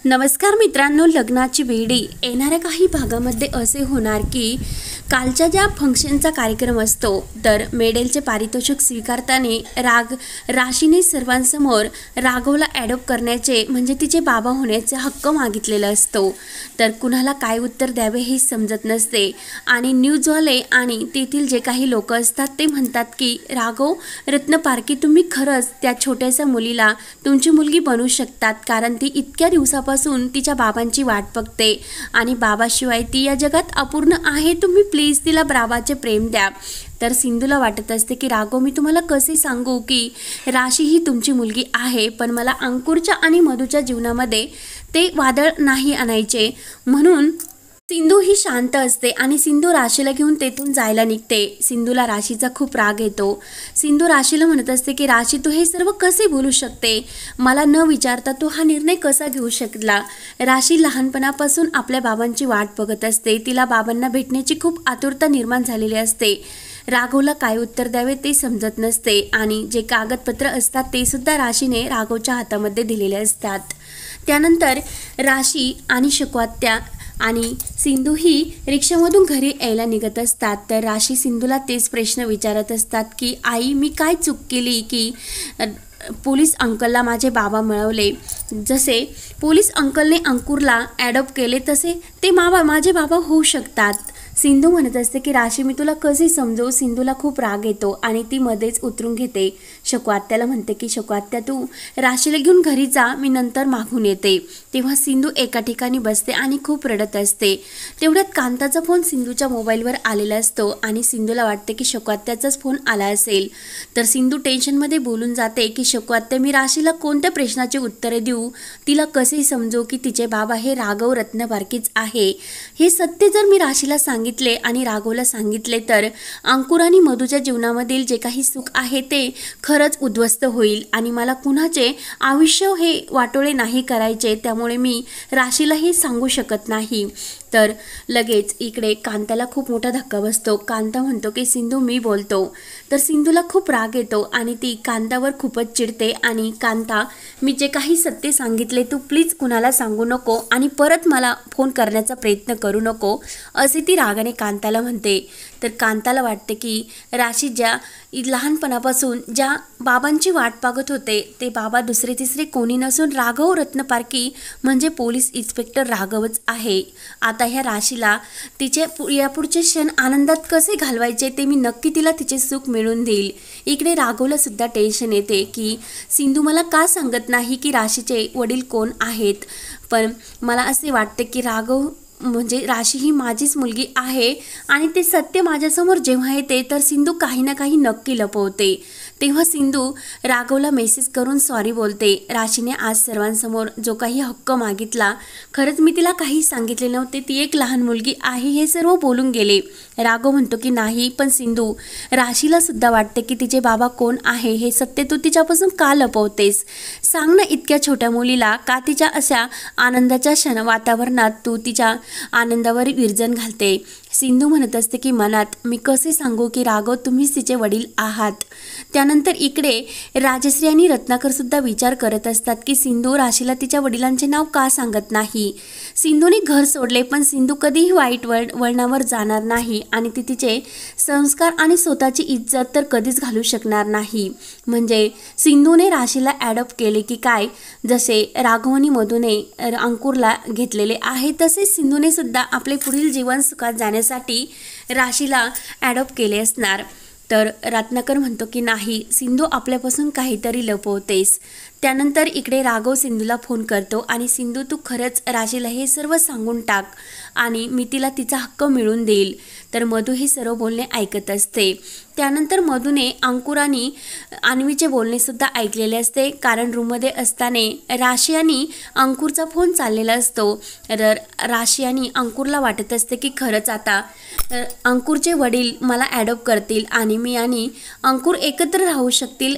नमस्कार मित्रांनो, लग्नाची वेळी येणाऱ्या काही भागामध्ये असे होणार की कालच्या ज्या फंक्शनचा कार्यक्रम असतो तर मेडेलचे पारितोषिक स्वीकारताना राशीने सर्वांसमोर राघवला ॲडॉप्ट करण्याचे म्हणजे तिचे बाबा होण्याचे हक्क मागितलेला असतो। तर कुणाला काय उत्तर द्यावे हे समजत नसते आणि न्यूजवाले आणि तेथील जे काही लोक असतात ते म्हणतात की राघव रत्नपारखी, तुम्ही खरंच त्या छोट्याशा मुलीला तुमची मुलगी बनवू शकतात, कारण ती इतक्या दिवसापासून तिच्या बाबांची वाट बघते आणि बाबाशिवाय ती या जगात अपूर्ण आहे। तुम्ही प्लीज तिला बाबाचे प्रेम द्या। तर सिंधूला वाटत असते की राघव, मी तुम्हाला कसे सांगू की राशी ही तुमची मुलगी आहे, पण मला अंकुरच्या आणि मधूच्या जीवनामध्ये ते वादळ नाही आणायचे। म्हणून सिंधू ही शांत असते आणि सिंधू राशीला घेऊन तेथून जायला निघते। सिंधूला राशीचा खूप राग येतो। सिंधू राशीला म्हणत असते की राशी, तू हे सर्व कसे बोलू शकते? मला न विचारता तू हा निर्णय कसा घेऊ शकला? राशी लहानपणापासून आपल्या बाबांची वाट बघत असते। तिला बाबांना भेटण्याची खूप आतुरता निर्माण झालेली असते। राघवला काय उत्तर द्यावे ते समजत नसते आणि जे कागदपत्र असतात ते सुद्धा राशीने राघवच्या हातामध्ये दिलेले असतात। त्यानंतर राशी आणि शकवात्या आणि सिंधू ही रिक्षामधून घरी यायला निघत असतात। तर राशी सिंधूला तेच प्रश्न विचारत असतात की आई, मी काय चूक केली की पोलीस अंकलला माझे बाबा मिळवले? जसे पोलीस अंकलने अंकुरला ॲडॉप्ट केले तसे ते माझे बाबा होऊ शकतात। सिंधू म्हणत असते की राशी, मी तुला कसे समजवू? सिंधूला खूप राग येतो आणि ती मध्येच उतरून घेते। शकवात्याला म्हणते की शकवात्या, तू राशीला घेऊन घरी जा, मी नंतर मागून येते। तेव्हा सिंधू एका ठिकाणी बसते आणि खूप रडत असते। तेवढ्यात कांताचा फोन सिंधूच्या मोबाईलवर आलेला असतो आणि सिंधूला वाटते की शकवात्याचाच फोन आला असेल। तर सिंधू टेन्शनमध्ये बोलून जाते की शकवात्या, मी राशीला कोणत्या प्रश्नाची उत्तरे देऊ? तिला कसे समजू की तिचे बाबा हे राघव रत्नपारखीच आहे? हे सत्य जर मी राशीला सांगितले आणि राघवला सांगितले तर अंकुर आणि मधूच्या जीवनामधील जे काही सुख आहे ते खरंच उद्ध्वस्त होईल आणि मला कुणाचे आयुष्य हे वाटोळे नाही करायचे, त्यामुळे मी राशीला हे सांगू शकत नाही। तर लगेच इकडे कांताला खूप मोठा धक्का बसतो। कांता म्हणतो की सिंधू, मी बोलतो। तर सिंधूला खूप राग येतो आणि ती कांतावर खूपच चिडते आणि कांता, मी जे काही सत्य सांगितले तू प्लीज कुणाला सांगू नको आणि परत मला फोन करण्याचा प्रयत्न करू नको, असे ती रागाने कांताला म्हणते। तर कांताला वाटते की राशी ज्या लहानपणापासून ज्या बाबांची वाट पाहत होते ते बाबा दुसरे तिसरे कोणी नसून राघव रत्नपारखी म्हणजे पोलीस इन्स्पेक्टर राघवच आहे। आता ह्या राशीला तिचे यापुढचे क्षण आनंदात कसे घालवायचे ते मी नक्की तिला तिचे सुख मिळवून देईल। इकडे राघवला सुद्धा टेन्शन येते की सिंधू मला का सांगत नाही की राशीचे वडील कोण आहेत, पण मला असे वाटते की राघव म्हणजे राशी ही माझीच मुलगी आहे आणि ते सत्य माझ्यासमोर जेव्हा येते तर सिंधू काही ना काही नक्की लपवते। तेव्हा सिंधू राघवला मेसेज करून सॉरी बोलते। राशीने आज सर्वांसमोर जो काही हक्क मागितला, खरंच मी तिला काही सांगितले नव्हते, ती एक लहान मुलगी आहे हे सर्व बोलून गेले। राघव म्हणतो की नाही, पण सिंधू राशीला सुद्धा वाटते की तिचे बाबा कोण आहे हे सत्य तू तिच्यापासून का लपवतेस? सांग ना, इतक्या छोट्या मुलीला का तिच्या अशा आनंदाच्या क्षण वातावरणात तू तिच्या आनंदावर विरजण घालते? सिंधू म्हणत असते की मनात, मी कसे सांगू की राघव तुम्हीच तिचे वडील आहात। त्यानंतर इकडे राजश्री आणि रत्नाकर सुद्धा विचार करत असतात की सिंधू राशीला तिच्या वडिलांचे नाव का सांगत नाही? सिंधूने घर सोडले पण सिंधू कधीही वाईट वळणावर जाणार नाही आणि ती तिचे संस्कार आणि स्वतःची इज्जत तर कधीच घालू शकणार नाही। म्हणजे सिंधूने राशीला ॲडॉप्ट केले की काय? जसे राघव आणि मधूने अंकुरला घेतलेले आहे तसेच सिंधूने सुद्धा आपले पुढील जीवन सुखात जाण्यासाठी राशीला ॲडॉप्ट केले असणार। तर रत्नाकर म्हणतो की नाही सिंधू, आपल्यापासून काहीतरी लपवतेस। त्यानंतर इकडे राघव सिंधूला फोन करतो आणि सिंधू, तू खरंच राशीला हे सर्व सांगून टाक आणि मी तिला तिचा हक्क मिळवून देईल। तर मधू हे सर्व बोलणे ऐकत असते। त्यानंतर मधूने अंकुर आणि अन्वीचे बोलणे सुद्धा ऐकलेले असते, कारण रूममध्ये असताना राशी आणि अंकुरचा फोन चाललेला असतो। तर राशी आणि अंकुरला वाटत असते की खरंच आता अंकुरचे वडील मला ॲडॉप्ट करतील आणि मी आणि अंकुर एकत्र राहू शकतील।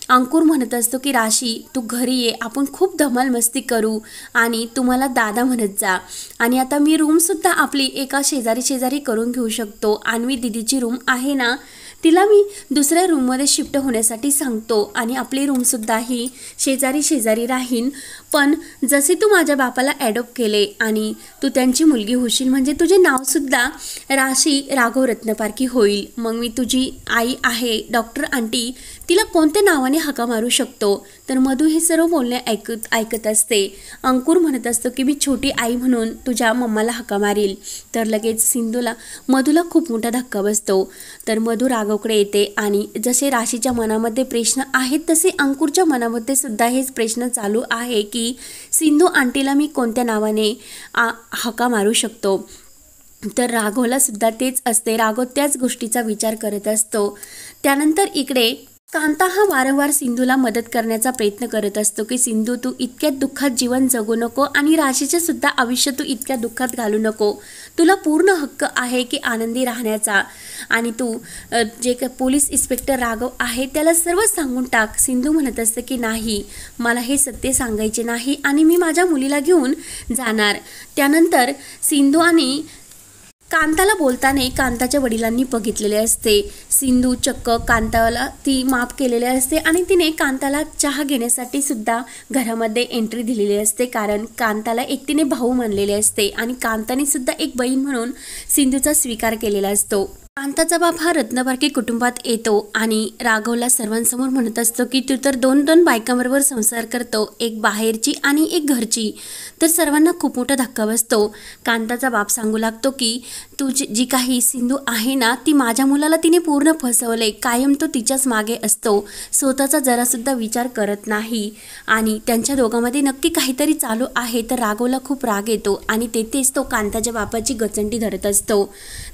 अंकुर म्हणत असतो की राशी, तू घरी ये, आपण खूप धमाल मस्ती करू आणि तुम्हाला दादा म्हणत जा। आणि आता मी रूमसुद्धा आपली एका शेजारी करून घेऊ शकतो। अन्वी दिदीची रूम आहे ना, तिला मी दुसऱ्या रूममध्ये शिफ्ट होण्यासाठी सांगतो आणि आपली रूमसुद्धा ही शेजारी राहीन। पण जसे तू माझ्या बापाला ॲडॉप्ट केले आणि तू त्यांची मुलगी होशील म्हणजे तुझे नावसुद्धा राशी राघव रत्नपारखी होईल. मग मी तुझी आई आहे डॉक्टर आंटी, तिला कोणत्या नावाने हाका मारू शकतो. तर मधू हे सर्व बोलणे ऐकत असते. अंकुर म्हणत असतो की मी छोटी आई म्हणून तुझ्या मम्माला हाका मारील. तर लगेच मधूला खूप मोठा धक्का बसतो. तर मधू राघवकडे येते आणि जसे राशीच्या मनामध्ये प्रश्न आहेत तसे अंकुरच्या मनामध्ये सुद्धा हेच प्रश्न चालू आहे की सिंधू आंटीला मी कोणत्या नावाने हाका मारू शकतो. तर राघवला सुद्धा तेच असते. राघव त्याच गोष्टीचा विचार करत असतो. त्यानंतर इकडे कांता हा वारंवार सिंधूला मदत करण्याचा प्रयत्न करत असतो की सिंधू तू इतक्यात दुःखात जीवन जगू नको आणि राशीचे सुद्धा आयुष्य तू इतक्या दुःखात घालू नको. तुला पूर्ण हक्क आहे की आनंदी राहण्याचा आणि तू जे पोलीस इन्स्पेक्टर राघव आहे त्याला सर्व सांगून टाक. सिंधू म्हणत असते की नाही, मला हे सत्य सांगायचे नाही आणि मी माझ्या मुलीला घेऊन जाणार. त्यानंतर सिंधू आणि कांताला बोलताना कांताच्या वडिलांनी बघितलेले असते. सिंधू चक्क कांताला ती माफ केलेले असते आणि तिने कांताला चहा घेण्यासाठी सुद्धा घरामध्ये एंट्री दिलेली असते, कारण कांताला एकटीने भाऊ मानलेले असते आणि कांताने सुद्धा एक बहीण म्हणून सिंधूचा स्वीकार केलेला असतो. कांताचा बाप हा रत्नपारखी कुटुंबात येतो आणि राघवला सर्वांसमोर म्हणत असतो की तू तर दोन बायकांबरोबर संसार करतो, एक बाहेरची आणि एक घरची. तर सर्वांना खूप मोठा धक्का बसतो. कांताचा बाप सांगू लागतो की तू जी काही सिंधू आहे ना ती माझ्या मुलाला तिने पूर्ण फसवले. कायम तो तिच्याच मागे असतो, स्वतःचा जरासुद्धा विचार करत नाही आणि त्यांच्या दोघांमध्ये नक्की काहीतरी चालू आहे. तर राघवला खूप राग येतो आणि तेथेच तो कांताच्या बापाची गचंडी धरत असतो.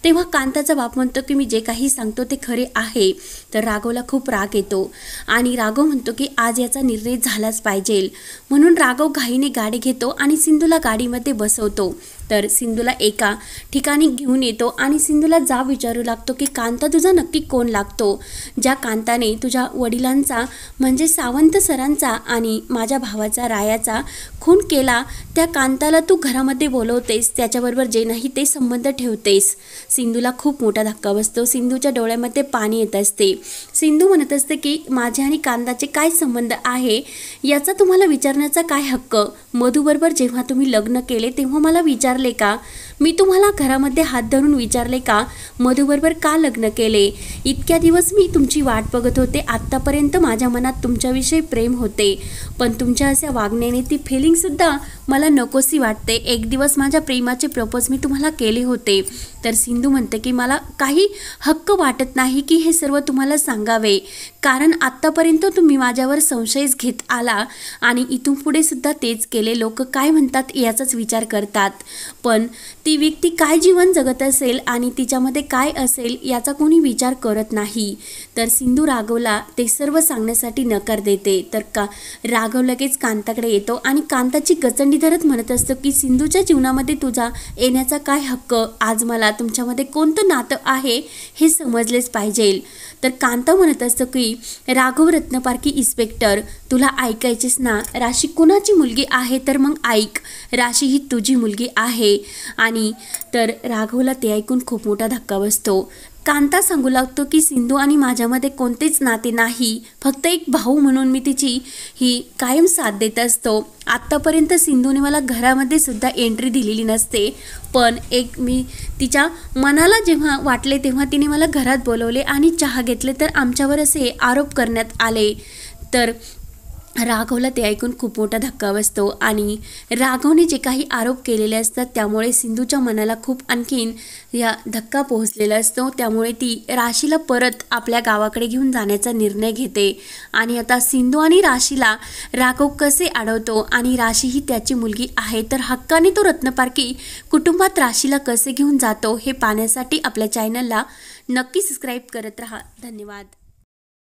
तेव्हा कांताचा बाप म्हणतो की मी जे काही सांगतो ते खरे आहे. तर राघवला खूप राग येतो आणि राघव म्हणतो की आज याचा निर्णय झालाच पाहिजे. म्हणून राघव घाईने गाडी घेतो आणि सिंधूला गाडीमध्ये बसवतो. तर सिंधूला एका ठिकाणी घेऊन येतो आणि सिंधूला जाब विचारू लागतो की कांता तुझा नक्की कोण लागतो. ज्या कांताने तुझ्या वडिलांचा म्हणजे सावंत सरांचा आणि माझ्या भावाचा रायाचा खून केला, त्या कांताला तू घरामध्ये बोलवतेस, त्याच्याबरोबर जे नाही ते संबंध ठेवतेस. सिंधूला खूप मोठा धक्का बसतो. सिंधूच्या डोळ्यामध्ये पाणी येत असते. सिंधू म्हणत असते की माझे आणि कांताचे काय संबंध आहे याचा तुम्हाला विचारण्याचा काय हक्क. मधूबरोबर जेव्हा तुम्ही लग्न केले तेव्हा मला विचारले का? मी तुम्हाला घरामध्ये हात धरून विचारले का मधूबरोबर का लग्न केले? इतक्या दिवस मी तुमची वाट बघत होते. आत्तापर्यंत माझ्या मनात तुमच्याविषयी प्रेम होते, पण तुमच्या अशा वागण्याने ती फिलिंगसुद्धा मला नकोसी वाटते. एक दिवस माझ्या प्रेमाचे प्रपोज मी तुम्हाला केले होते. तर सिंधू म्हणते की मला काही हक्क वाटत नाही की हे सर्व तुम्हाला सांगावे, कारण आत्तापर्यंत तुम्ही माझ्यावर संशयच घेत आला आणि इथून पुढे सुद्धा तेच केले. लोक काय म्हणतात याचाच विचार करतात, पण ती व्यक्ती काय जीवन जगत असेल आणि तिच्यामध्ये काय असेल याचा कोणी विचार करत नाही. तर सिंधू राघवला ते सर्व सांगण्यासाठी नकार देते. तर राघव लगेच कांताकडे येतो आणि कांताची गचंडी धरत म्हणत असतो की सिंधूच्या जीवनामध्ये तुझा येण्याचा काय हक्क? आज मला तुमच्यामध्ये कोणतं नातं आहे हे समजलेच पाहिजे. तर कांता म्हणत असतो की राघव रत्नपारखी इन्स्पेक्टर, तुला ऐकायचेच ना, राशी कुणाची मुलगी आहे तर मग ऐक, राशी ही तुझी मुलगी आहे. आणि तर राघवला ते ऐकून खूप मोठा धक्का बसतो. कांता सांगू लागतो की सिंधू आणि माझ्यामध्ये कोणतेच नाते नाही, फक्त एक भाऊ म्हणून मी तिची ही कायम साथ देत असतो. आत्तापर्यंत सिंधूने मला घरामध्ये सुद्धा एंट्री दिलेली नसते, पण मी तिच्या मनाला जेव्हा वाटले तेव्हा तिने मला घरात बोलवले आणि चहा घेतले, तर आमच्यावर असे आरोप करण्यात आले. तर राघवला ते ऐकून खूप मोठा धक्का बसतो आणि राघवने जे काही आरोप केलेले असतात त्यामुळे सिंधूच्या मनाला खूप आणखीन या धक्का पोहोचलेला असतो. त्यामुळे ती राशीला परत आपल्या गावाकडे घेऊन जाण्याचा निर्णय घेते. आणि आता सिंधू आणि राशीला राघव कसे अडवतो आणि राशी ही त्याची मुलगी आहे, तर हक्काने तो रत्नपारखी कुटुंबात राशीला कसे घेऊन जातो हे पाहण्यासाठी आपल्या चॅनलला नक्की सबस्क्राईब करत राहा. धन्यवाद.